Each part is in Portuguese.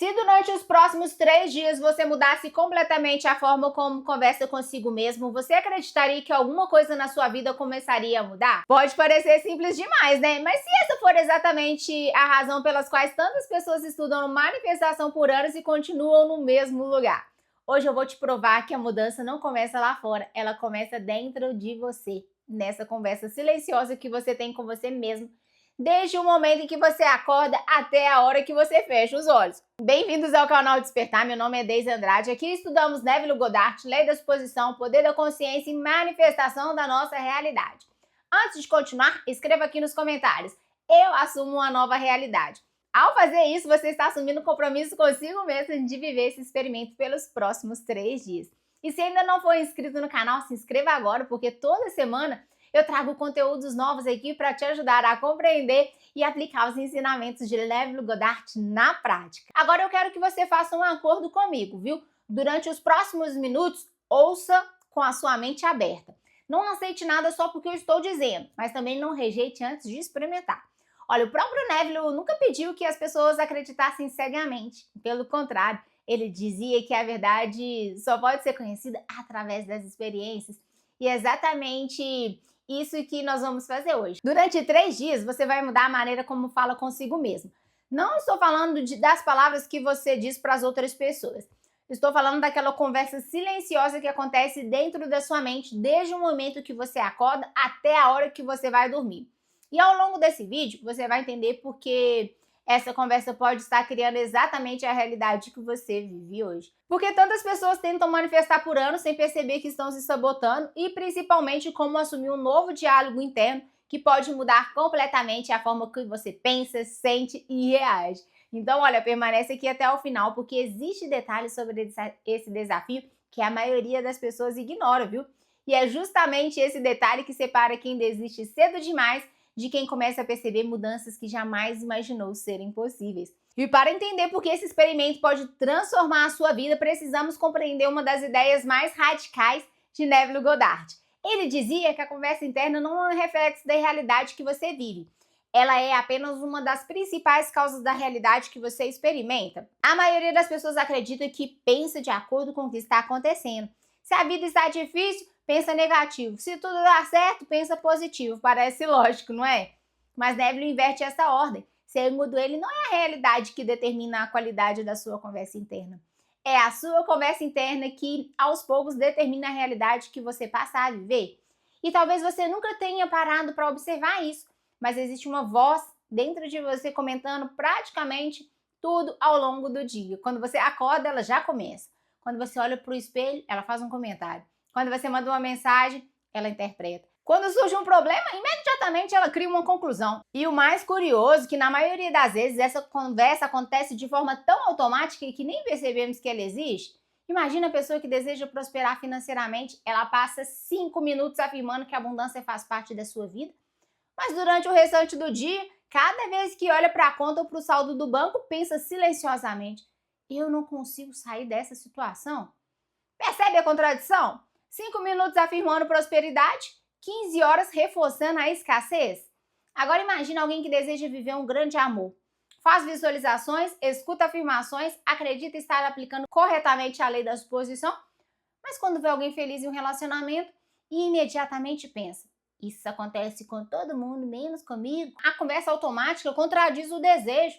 Se durante os próximos 3 dias você mudasse completamente a forma como conversa consigo mesmo, você acreditaria que alguma coisa na sua vida começaria a mudar? Pode parecer simples demais, né? Mas se essa for exatamente a razão pelas quais tantas pessoas estudam manifestação por anos e continuam no mesmo lugar. Hoje eu vou te provar que a mudança não começa lá fora, ela começa dentro de você, nessa conversa silenciosa que você tem com você mesmo, desde o momento em que você acorda até a hora que você fecha os olhos. Bem-vindos ao canal Despertar, meu nome é Deise Andrade, aqui estudamos Neville Goddard, Lei da Exposição, Poder da Consciência e Manifestação da Nossa Realidade. Antes de continuar, escreva aqui nos comentários, eu assumo uma nova realidade. Ao fazer isso, você está assumindo um compromisso consigo mesmo de viver esse experimento pelos próximos 3 dias. E se ainda não for inscrito no canal, se inscreva agora, porque toda semana eu trago conteúdos novos aqui para te ajudar a compreender e aplicar os ensinamentos de Neville Goddard na prática. Agora eu quero que você faça um acordo comigo, viu? Durante os próximos minutos, ouça com a sua mente aberta. Não aceite nada só porque eu estou dizendo, mas também não rejeite antes de experimentar. Olha, o próprio Neville nunca pediu que as pessoas acreditassem cegamente. Pelo contrário, ele dizia que a verdade só pode ser conhecida através das experiências. E é exatamente isso que nós vamos fazer hoje. Durante 3 dias, você vai mudar a maneira como fala consigo mesmo. Não estou falando das palavras que você diz para as outras pessoas. Estou falando daquela conversa silenciosa que acontece dentro da sua mente desde o momento que você acorda até a hora que você vai dormir. E ao longo desse vídeo, você vai entender porque essa conversa pode estar criando exatamente a realidade que você vive hoje. Porque tantas pessoas tentam manifestar por anos sem perceber que estão se sabotando e principalmente como assumir um novo diálogo interno que pode mudar completamente a forma que você pensa, sente e reage. Então, olha, permanece aqui até o final porque existe detalhes sobre esse desafio que a maioria das pessoas ignora, viu? E é justamente esse detalhe que separa quem desiste cedo demais de quem começa a perceber mudanças que jamais imaginou serem possíveis. E para entender por que esse experimento pode transformar a sua vida, precisamos compreender uma das ideias mais radicais de Neville Goddard. Ele dizia que a conversa interna não é um reflexo da realidade que você vive. Ela é apenas uma das principais causas da realidade que você experimenta. A maioria das pessoas acredita que pensa de acordo com o que está acontecendo. Se a vida está difícil, pensa negativo. Se tudo dá certo, pensa positivo. Parece lógico, não é? Mas Neville inverte essa ordem. Segundo ele, não é a realidade que determina a qualidade da sua conversa interna. É a sua conversa interna que, aos poucos, determina a realidade que você passa a viver. E talvez você nunca tenha parado para observar isso, mas existe uma voz dentro de você comentando praticamente tudo ao longo do dia. Quando você acorda, ela já começa. Quando você olha para o espelho, ela faz um comentário. Quando você manda uma mensagem, ela interpreta. Quando surge um problema, imediatamente ela cria uma conclusão. E o mais curioso é que na maioria das vezes essa conversa acontece de forma tão automática que nem percebemos que ela existe. Imagina a pessoa que deseja prosperar financeiramente, ela passa 5 minutos afirmando que a abundância faz parte da sua vida, mas durante o restante do dia, cada vez que olha para a conta ou para o saldo do banco, pensa silenciosamente: eu não consigo sair dessa situação. Percebe a contradição? 5 minutos afirmando prosperidade, 15 horas reforçando a escassez. Agora imagine alguém que deseja viver um grande amor. Faz visualizações, escuta afirmações, acredita estar aplicando corretamente a lei da suposição, mas quando vê alguém feliz em um relacionamento, imediatamente pensa: isso acontece com todo mundo, menos comigo. A conversa automática contradiz o desejo.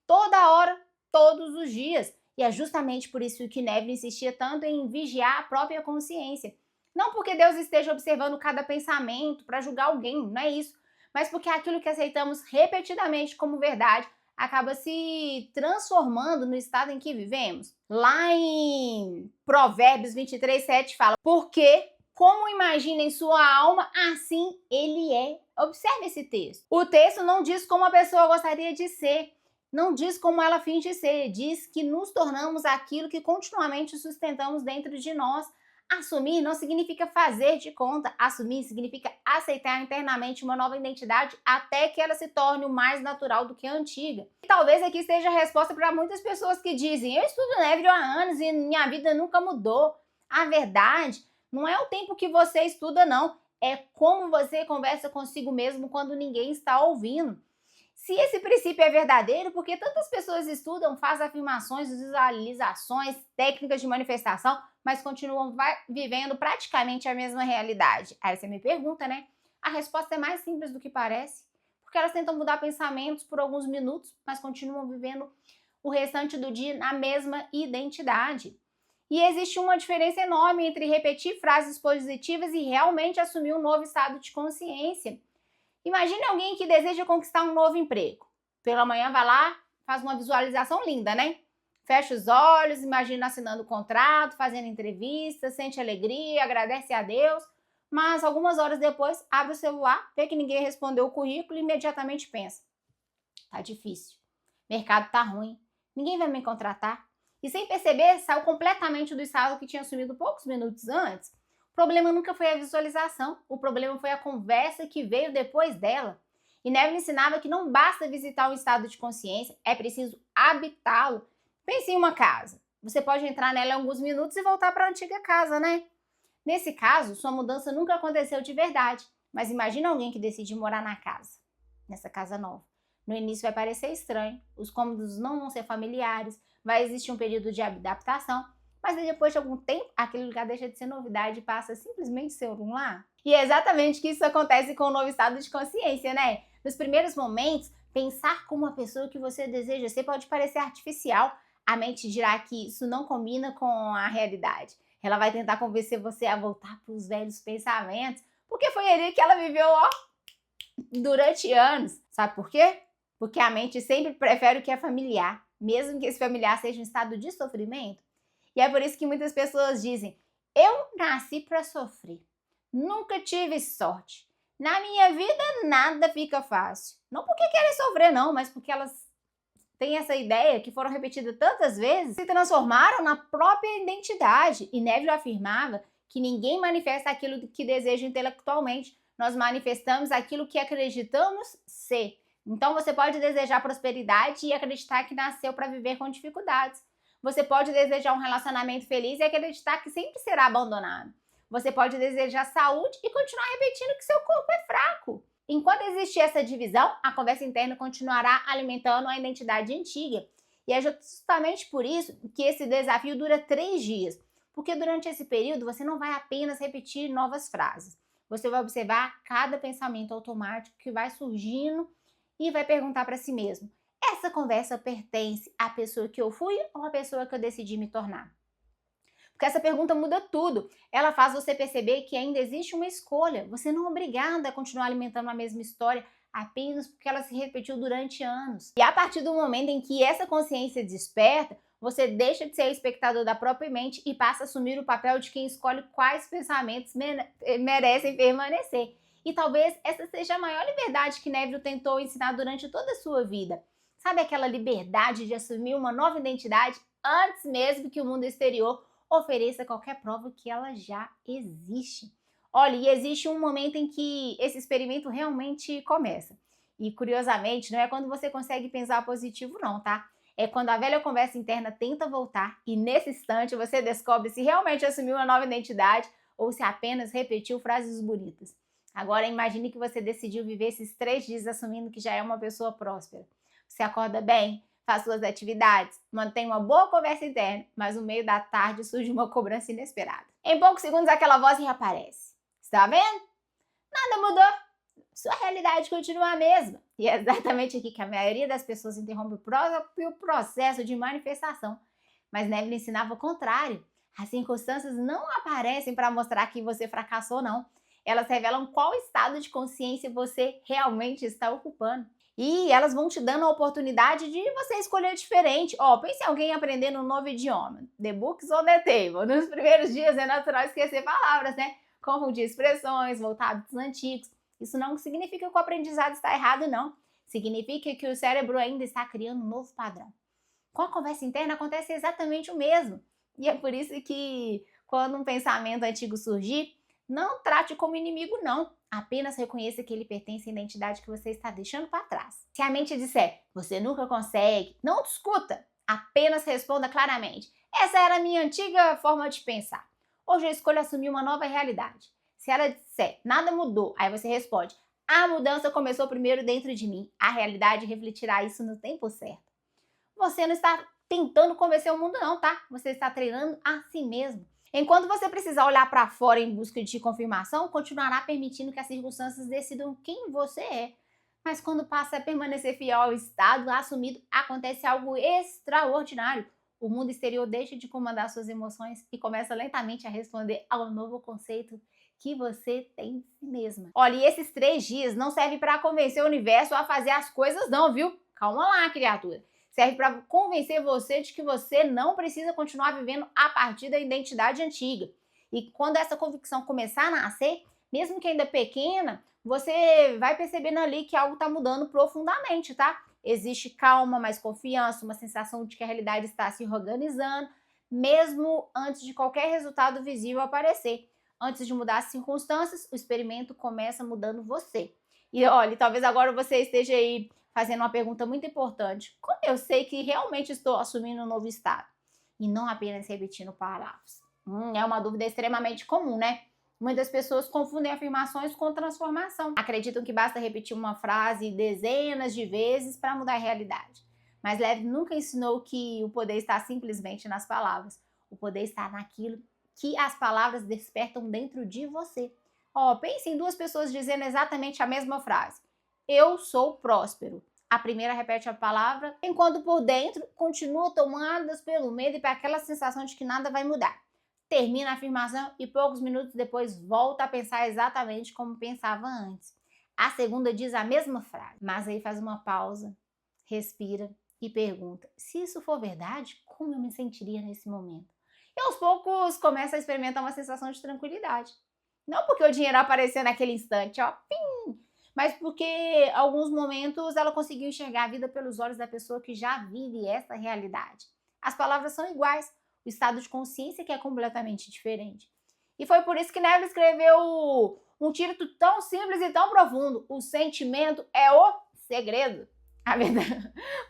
Toda hora, todos os dias. E é justamente por isso que Neville insistia tanto em vigiar a própria consciência. Não porque Deus esteja observando cada pensamento para julgar alguém, não é isso. Mas porque aquilo que aceitamos repetidamente como verdade acaba se transformando no estado em que vivemos. Lá em Provérbios 23:7 fala: porque como imagina em sua alma, assim ele é. Observe esse texto. O texto não diz como a pessoa gostaria de ser. Não diz como ela finge ser, diz que nos tornamos aquilo que continuamente sustentamos dentro de nós. Assumir não significa fazer de conta, assumir significa aceitar internamente uma nova identidade até que ela se torne o mais natural do que a antiga. E talvez aqui esteja a resposta para muitas pessoas que dizem: eu estudo Neville há anos e minha vida nunca mudou. A verdade não é o tempo que você estuda, não, é como você conversa consigo mesmo quando ninguém está ouvindo. Se esse princípio é verdadeiro, por que tantas pessoas estudam, fazem afirmações, visualizações, técnicas de manifestação, mas continuam vivendo praticamente a mesma realidade? Aí você me pergunta, né? A resposta é mais simples do que parece, porque elas tentam mudar pensamentos por alguns minutos, mas continuam vivendo o restante do dia na mesma identidade. E existe uma diferença enorme entre repetir frases positivas e realmente assumir um novo estado de consciência. Imagine alguém que deseja conquistar um novo emprego. Pela manhã vai lá, faz uma visualização linda, né? Fecha os olhos, imagina assinando o contrato, fazendo entrevista, sente alegria, agradece a Deus, mas algumas horas depois abre o celular, vê que ninguém respondeu o currículo e imediatamente pensa: tá difícil, mercado tá ruim, ninguém vai me contratar. E sem perceber, saiu completamente do estado que tinha assumido poucos minutos antes. O problema nunca foi a visualização, o problema foi a conversa que veio depois dela. E Neville ensinava que não basta visitar um estado de consciência, é preciso habitá-lo. Pense em uma casa. Você pode entrar nela em alguns minutos e voltar para a antiga casa, né? Nesse caso, sua mudança nunca aconteceu de verdade, mas imagine alguém que decide morar nessa casa nova. No início vai parecer estranho, os cômodos não vão ser familiares, vai existir um período de adaptação, mas depois de algum tempo, aquele lugar deixa de ser novidade e passa a simplesmente ser um lar. E é exatamente que isso acontece com o novo estado de consciência, né? Nos primeiros momentos, pensar como a pessoa que você deseja ser pode parecer artificial. A mente dirá que isso não combina com a realidade. Ela vai tentar convencer você a voltar para os velhos pensamentos, porque foi ali que ela viveu, durante anos. Sabe por quê? Porque a mente sempre prefere o que é familiar, mesmo que esse familiar seja um estado de sofrimento. E é por isso que muitas pessoas dizem: eu nasci para sofrer, nunca tive sorte, na minha vida nada fica fácil. Não porque querem sofrer não, mas porque elas têm essa ideia que foram repetidas tantas vezes, se transformaram na própria identidade. E Neville afirmava que ninguém manifesta aquilo que deseja intelectualmente, nós manifestamos aquilo que acreditamos ser. Então você pode desejar prosperidade e acreditar que nasceu para viver com dificuldades. Você pode desejar um relacionamento feliz e acreditar que sempre será abandonado. Você pode desejar saúde e continuar repetindo que seu corpo é fraco. Enquanto existir essa divisão, a conversa interna continuará alimentando a identidade antiga. E é justamente por isso que esse desafio dura 3 dias. Porque durante esse período você não vai apenas repetir novas frases. Você vai observar cada pensamento automático que vai surgindo e vai perguntar para si mesmo: essa conversa pertence à pessoa que eu fui ou à pessoa que eu decidi me tornar? Porque essa pergunta muda tudo. Ela faz você perceber que ainda existe uma escolha. Você não é obrigada a continuar alimentando a mesma história apenas porque ela se repetiu durante anos. E a partir do momento em que essa consciência desperta, você deixa de ser espectador da própria mente e passa a assumir o papel de quem escolhe quais pensamentos merecem permanecer. E talvez essa seja a maior liberdade que Neville tentou ensinar durante toda a sua vida. Sabe aquela liberdade de assumir uma nova identidade antes mesmo que o mundo exterior ofereça qualquer prova que ela já existe? Olha, e existe um momento em que esse experimento realmente começa. E curiosamente, não é quando você consegue pensar positivo não, tá? É quando a velha conversa interna tenta voltar e nesse instante você descobre se realmente assumiu uma nova identidade ou se apenas repetiu frases bonitas. Agora imagine que você decidiu viver esses 3 dias assumindo que já é uma pessoa próspera. Você acorda bem, faz suas atividades, mantém uma boa conversa interna, mas no meio da tarde surge uma cobrança inesperada. Em poucos segundos aquela voz reaparece. Está vendo? Nada mudou. Sua realidade continua a mesma. E é exatamente aqui que a maioria das pessoas interrompe o próprio processo de manifestação. Mas Neville ensinava o contrário. As circunstâncias não aparecem para mostrar que você fracassou, não. Elas revelam qual estado de consciência você realmente está ocupando. E elas vão te dando a oportunidade de você escolher diferente. Pense em alguém aprendendo um novo idioma. The books on the table. Nos primeiros dias é natural esquecer palavras, né? Confundir expressões, voltar a hábitos antigos. Isso não significa que o aprendizado está errado, não. Significa que o cérebro ainda está criando um novo padrão. Com a conversa interna acontece exatamente o mesmo. E é por isso que quando um pensamento antigo surgir, não trate como inimigo, não. Apenas reconheça que ele pertence à identidade que você está deixando para trás. Se a mente disser, você nunca consegue, não discuta. Apenas responda claramente, essa era a minha antiga forma de pensar. Hoje eu escolho assumir uma nova realidade. Se ela disser, nada mudou, aí você responde, A mudança começou primeiro dentro de mim. A realidade refletirá isso no tempo certo. Você não está tentando convencer o mundo não, tá? Você está treinando a si mesmo. Enquanto você precisar olhar para fora em busca de confirmação, continuará permitindo que as circunstâncias decidam quem você é. Mas quando passa a permanecer fiel ao estado assumido, acontece algo extraordinário. O mundo exterior deixa de comandar suas emoções e começa lentamente a responder ao novo conceito que você tem em si mesma. Olha, e esses 3 dias não servem para convencer o universo a fazer as coisas não, viu? Calma lá, criatura. Serve para convencer você de que você não precisa continuar vivendo a partir da identidade antiga. E quando essa convicção começar a nascer, mesmo que ainda pequena, você vai percebendo ali que algo está mudando profundamente, tá? Existe calma, mais confiança, uma sensação de que a realidade está se organizando, mesmo antes de qualquer resultado visível aparecer. Antes de mudar as circunstâncias, o experimento começa mudando você. E olha, talvez agora você esteja aí fazendo uma pergunta muito importante. Como eu sei que realmente estou assumindo um novo estado? E não apenas repetindo palavras. É uma dúvida extremamente comum, né? Muitas pessoas confundem afirmações com transformação. Acreditam que basta repetir uma frase dezenas de vezes para mudar a realidade. Mas Lev nunca ensinou que o poder está simplesmente nas palavras. O poder está naquilo que as palavras despertam dentro de você. Pense em 2 pessoas dizendo exatamente a mesma frase. Eu sou próspero. A primeira repete a palavra, enquanto por dentro continua tomadas pelo medo e para aquela sensação de que nada vai mudar. Termina a afirmação e poucos minutos depois volta a pensar exatamente como pensava antes. A segunda diz a mesma frase, mas aí faz uma pausa, respira e pergunta: se isso for verdade, como eu me sentiria nesse momento? E aos poucos começa a experimentar uma sensação de tranquilidade. Não porque o dinheiro apareceu naquele instante, pim, mas porque alguns momentos ela conseguiu enxergar a vida pelos olhos da pessoa que já vive essa realidade. As palavras são iguais, o estado de consciência que é completamente diferente. E foi por isso que Neville escreveu um título tão simples e tão profundo: o sentimento é o segredo.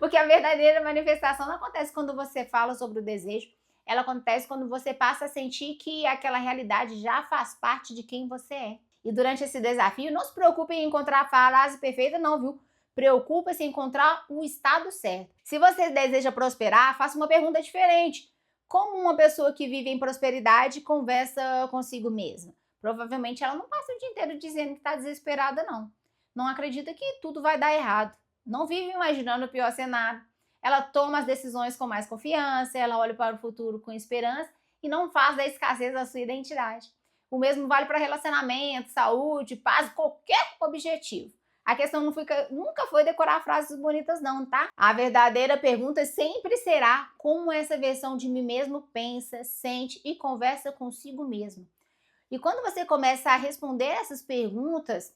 Porque a verdadeira manifestação não acontece quando você fala sobre o desejo, ela acontece quando você passa a sentir que aquela realidade já faz parte de quem você é. E durante esse desafio, não se preocupe em encontrar a frase perfeita não, viu? Preocupe-se em encontrar o estado certo. Se você deseja prosperar, faça uma pergunta diferente. Como uma pessoa que vive em prosperidade conversa consigo mesma? Provavelmente ela não passa o dia inteiro dizendo que está desesperada, não. Não acredita que tudo vai dar errado. Não vive imaginando o pior cenário. Ela toma as decisões com mais confiança, ela olha para o futuro com esperança e não faz da escassez a sua identidade. O mesmo vale para relacionamento, saúde, paz, qualquer objetivo. A questão nunca foi decorar frases bonitas não, tá? A verdadeira pergunta sempre será como essa versão de mim mesmo pensa, sente e conversa consigo mesmo. E quando você começa a responder essas perguntas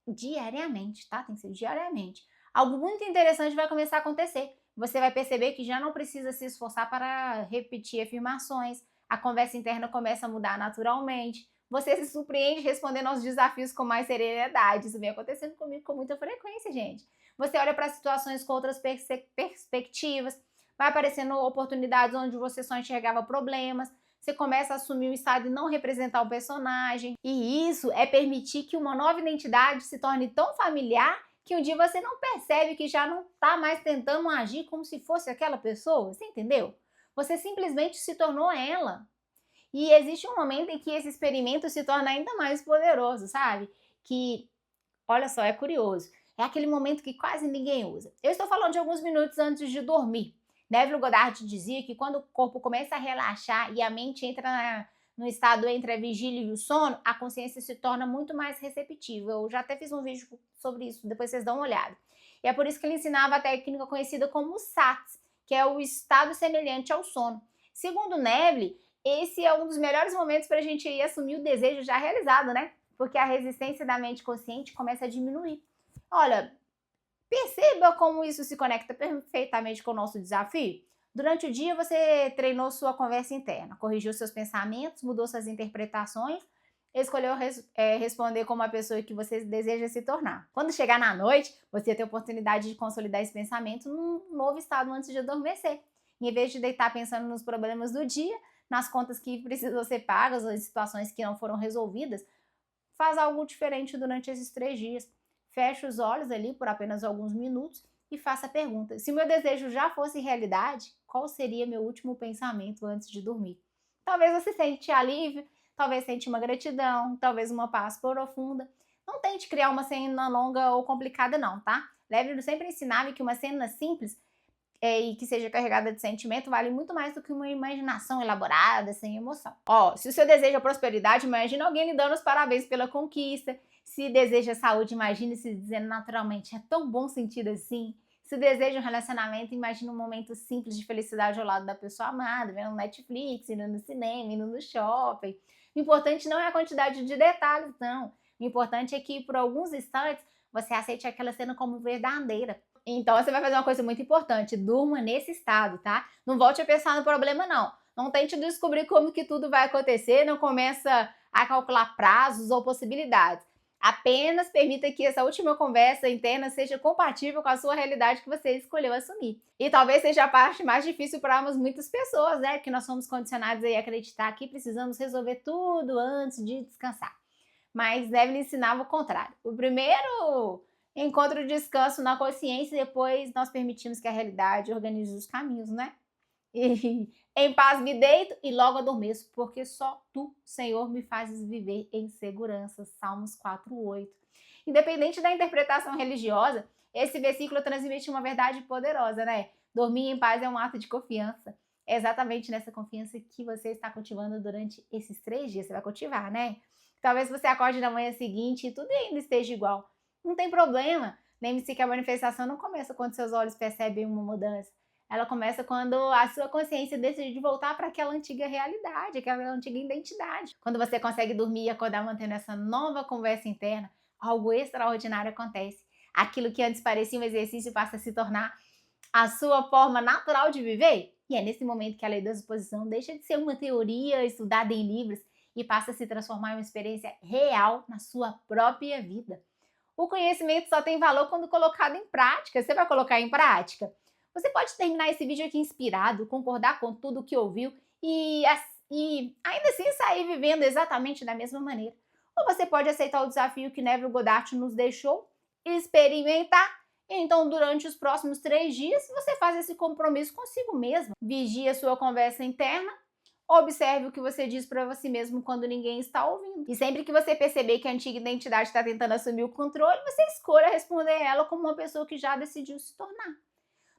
diariamente, tá? Tem que ser diariamente. Algo muito interessante vai começar a acontecer. Você vai perceber que já não precisa se esforçar para repetir afirmações. A conversa interna começa a mudar naturalmente. Você se surpreende respondendo aos desafios com mais serenidade. Isso vem acontecendo comigo com muita frequência, gente. Você olha para situações com outras perspectivas. Vai aparecendo oportunidades onde você só enxergava problemas. Você começa a assumir o estado e não representar o personagem. E isso é permitir que uma nova identidade se torne tão familiar que um dia você não percebe que já não está mais tentando agir como se fosse aquela pessoa. Você entendeu? Você simplesmente se tornou ela. E existe um momento em que esse experimento se torna ainda mais poderoso, sabe? Que, olha só, é curioso. É aquele momento que quase ninguém usa. Eu estou falando de alguns minutos antes de dormir. Neville Goddard dizia que quando o corpo começa a relaxar e a mente entra no estado entre a vigília e o sono, a consciência se torna muito mais receptiva. Eu já até fiz um vídeo sobre isso, depois vocês dão uma olhada. E é por isso que ele ensinava a técnica conhecida como SATS, que é o estado semelhante ao sono. Segundo Neville, esse é um dos melhores momentos para a gente ir assumir o desejo já realizado, né? Porque a resistência da mente consciente começa a diminuir. Olha, perceba como isso se conecta perfeitamente com o nosso desafio. Durante o dia você treinou sua conversa interna, corrigiu seus pensamentos, mudou suas interpretações, escolheu responder como a pessoa que você deseja se tornar. Quando chegar na noite, você tem a oportunidade de consolidar esse pensamento num novo estado antes de adormecer. Em vez de deitar pensando nos problemas do dia, nas contas que precisam ser pagas ou em situações que não foram resolvidas, faz algo diferente durante esses 3 dias. Feche os olhos ali por apenas alguns minutos e faça a pergunta: se meu desejo já fosse realidade, qual seria meu último pensamento antes de dormir? Talvez você sente alívio, talvez sente uma gratidão, talvez uma paz profunda. Não tente criar uma cena longa ou complicada não, tá? Lembre-se sempre ensinar que uma cena simples e que seja carregada de sentimento vale muito mais do que uma imaginação elaborada, sem emoção. Ó, se o seu desejo é prosperidade, imagine alguém lhe dando os parabéns pela conquista. Se deseja saúde, imagine se dizendo naturalmente, é tão bom sentir assim. Se deseja um relacionamento, imagine um momento simples de felicidade ao lado da pessoa amada, vendo Netflix, indo no cinema, indo no shopping. O importante não é a quantidade de detalhes, não. O importante é que, por alguns instantes, você aceite aquela cena como verdadeira. Então, você vai fazer uma coisa muito importante, durma nesse estado, tá? Não volte a pensar no problema, não. Não tente descobrir como que tudo vai acontecer, não começa a calcular prazos ou possibilidades. Apenas permita que essa última conversa interna seja compatível com a sua realidade que você escolheu assumir. E talvez seja a parte mais difícil para muitas pessoas, né? Porque nós somos condicionados a acreditar que precisamos resolver tudo antes de descansar. Mas deve lhe ensinar o contrário. O primeiro encontra o descanso na consciência e depois nós permitimos que a realidade organize os caminhos, né? E em paz me deito e logo adormeço, porque só tu, Senhor, me fazes viver em segurança. Salmos 4:8. Independente da interpretação religiosa, esse versículo transmite uma verdade poderosa, né? Dormir em paz é um ato de confiança. É exatamente nessa confiança que você está cultivando durante esses 3 dias. Você vai cultivar, né? Talvez você acorde na manhã seguinte e tudo ainda esteja igual. Não tem problema. Lembre-se que a manifestação não começa quando seus olhos percebem uma mudança. Ela começa quando a sua consciência decide voltar para aquela antiga realidade, aquela antiga identidade. Quando você consegue dormir e acordar mantendo essa nova conversa interna, algo extraordinário acontece. Aquilo que antes parecia um exercício passa a se tornar a sua forma natural de viver. E é nesse momento que a lei da suposição deixa de ser uma teoria estudada em livros e passa a se transformar em uma experiência real na sua própria vida. O conhecimento só tem valor quando colocado em prática. Você vai colocar em prática? Você pode terminar esse vídeo aqui inspirado, concordar com tudo que ouviu e ainda assim sair vivendo exatamente da mesma maneira. Ou você pode aceitar o desafio que Neville Goddard nos deixou, experimentar. Então, durante os próximos 3 dias, você faz esse compromisso consigo mesmo. Vigie a sua conversa interna. Observe o que você diz para si mesmo quando ninguém está ouvindo. E sempre que você perceber que a antiga identidade está tentando assumir o controle, você escolha responder ela como uma pessoa que já decidiu se tornar.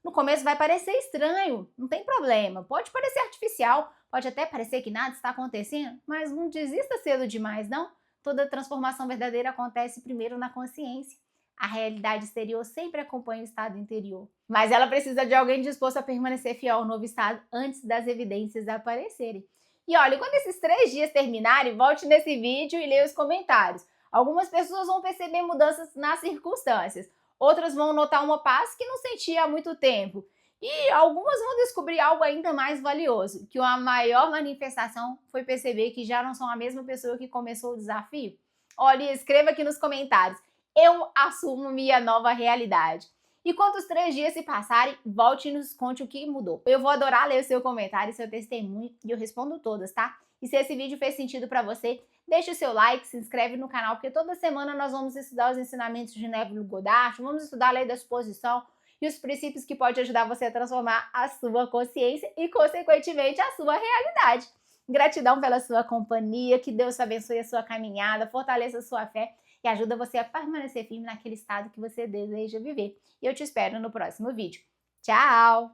No começo vai parecer estranho, não tem problema. Pode parecer artificial, pode até parecer que nada está acontecendo, mas não desista cedo demais, não. Toda transformação verdadeira acontece primeiro na consciência. A realidade exterior sempre acompanha o estado interior. Mas ela precisa de alguém disposto a permanecer fiel ao novo estado antes das evidências aparecerem. E olha, quando esses 3 dias terminarem, volte nesse vídeo e leia os comentários. Algumas pessoas vão perceber mudanças nas circunstâncias. Outras vão notar uma paz que não sentia há muito tempo. E algumas vão descobrir algo ainda mais valioso, que a maior manifestação foi perceber que já não são a mesma pessoa que começou o desafio. Olha, escreva aqui nos comentários. Eu assumo minha nova realidade. E quando os 3 dias se passarem, volte e nos conte o que mudou. Eu vou adorar ler o seu comentário, seu testemunho, e eu respondo todas, tá? E se esse vídeo fez sentido para você, deixa o seu like, se inscreve no canal, porque toda semana nós vamos estudar os ensinamentos de Neville Goddard, vamos estudar a lei da suposição e os princípios que podem ajudar você a transformar a sua consciência e, consequentemente, a sua realidade. Gratidão pela sua companhia, que Deus abençoe a sua caminhada, fortaleça a sua fé e ajuda você a permanecer firme naquele estado que você deseja viver. E eu te espero no próximo vídeo. Tchau!